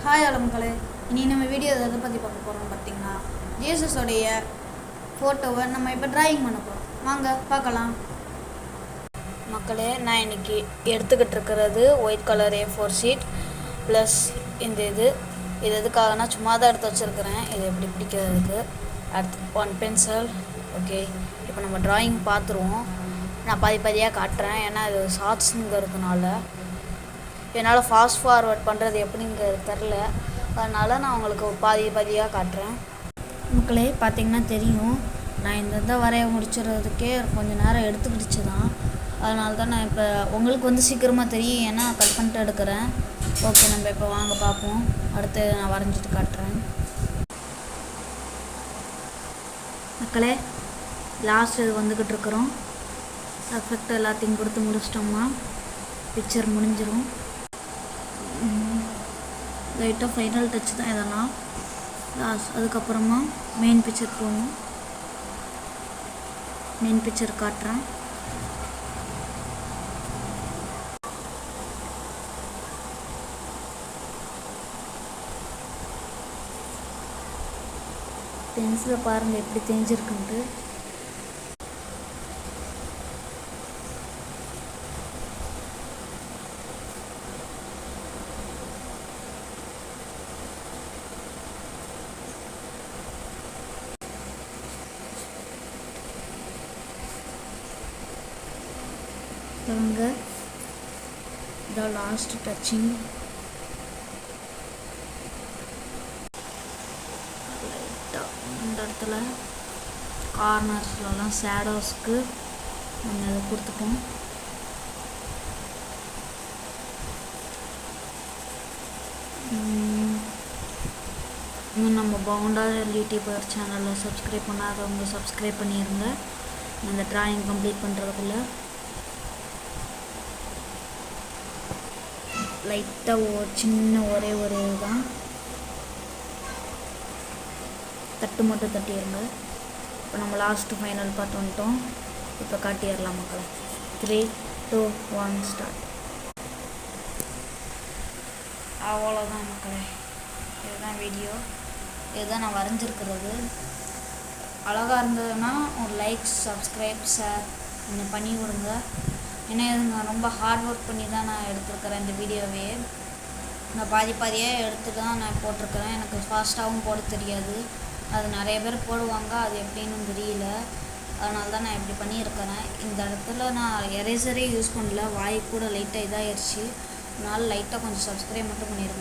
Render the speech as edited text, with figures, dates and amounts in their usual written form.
Hi மக்களே, இனி நம்ம வீடியோ எதை பற்றி பார்க்க போகிறோம்னு பார்த்தீங்கன்னா ஜீசஸோடைய ஃபோட்டோவை நம்ம இப்போ டிராயிங் பண்ண போகிறோம். வாங்க பார்க்கலாம். மக்களே, நான் இன்றைக்கி எடுத்துக்கிட்டு இருக்கிறது white colour A4 sheet plus இது எதுக்காகனா சும்மா தான் எடுத்து வச்சுருக்கிறேன். இது எப்படி பிடிக்கிறதுக்கு. அடுத்து 1 பென்சில். ஓகே, இப்போ நம்ம டிராயிங் பார்த்துருவோம். நான் பாதியாக காட்டுறேன், ஏன்னா இது ஷார்ட்ஸுங்கிறதுனால என்னால் ஃபாஸ்ட் ஃபார்வர்ட் பண்ணுறது எப்படிங்கிறது தெரில. அதனால் நான் உங்களுக்கு பாதியாக காட்டுறேன். மக்களே, பார்த்திங்கன்னா தெரியும், நான் இந்த வரைய முடிச்சுறதுக்கே கொஞ்சம் நேரம் எடுத்துக்கிடுச்சு தான். அதனால தான் நான் இப்போ உங்களுக்கு சீக்கிரமாக தெரியும், ஏன்னா கட் பண்ணிட்டு எடுக்கிறேன். ஓகே, நம்ம இப்போ வாங்க பார்ப்போம். அடுத்து நான் வரைஞ்சிட்டு காட்டுறேன். மக்களே, லாஸ்ட் இது வந்துக்கிட்டு இருக்கிறோம். எஃபெக்ட் எல்லாத்தையும் கொடுத்து முடிச்சிட்டோம்னா பிக்சர் முடிஞ்சிடும். லைட்டாக ஃபைனல் டச் தான் இதெல்லாம். அதுக்கப்புறமா மெயின் பிக்சர் போகணும். மெயின் பிக்சர் காட்டுறேன். பென்சிலை பாருங்கள் எப்படி தேஞ்சிருக்குன்ட்டு. இதான் லாஸ்ட் டச்சிங். லைட்டாக இந்த இடத்துல கார்னர்ஸ்லாம் ஷேடோஸ்க்கு நம்ம அதை கொடுத்துப்போம். இன்னும் நம்ம பவுண்டர் யூடியூபர் சேனலில் சப்ஸ்கிரைப் பண்ணாதவங்க சப்ஸ்கிரைப் பண்ணிடுங்க. இந்த டிராயிங் கம்ப்ளீட் பண்ணுறதுக்குள்ள லைட்டாக சின்ன ஒரே ஒரு இதுதான் தட்டு மட்டும் தட்டிடுங்க. இப்போ நம்ம லாஸ்ட்டு ஃபைனல் பார்ட் வந்துட்டோம். இப்போ காட்டிடலாம் மக்கள். 3, 2, 1 ஸ்டார்ட். அவ்வளோதான் மக்களே, இதுதான் வீடியோ. இதுதான் நான் வரைஞ்சிருக்கிறது. அழகாக இருந்ததுன்னா ஒரு லைக், சப்ஸ்கிரைப், ஷேர் கொஞ்சம் பண்ணி விடுங்க. ஏன்னா இது நான் ரொம்ப ஹார்ட் ஒர்க் பண்ணி தான் நான் எடுத்துருக்கிறேன். இந்த வீடியோவே நான் பாதியாக எடுத்து தான் நான் போட்டிருக்கிறேன். எனக்கு ஃபாஸ்ட்டாகவும் போட தெரியாது. அது நிறைய பேர் போடுவாங்க, அது எப்படின்னு தெரியல. அதனால தான் நான் இப்படி பண்ணியிருக்கிறேன். இந்த இடத்துல நான் எரேசரே யூஸ் பண்ணல, வாய் கூட லைட்டாக இதாகிடுச்சு. அதனால் லைட்டாக கொஞ்சம் சப்ஸ்கிரைப் மட்டும் பண்ணிடுங்க.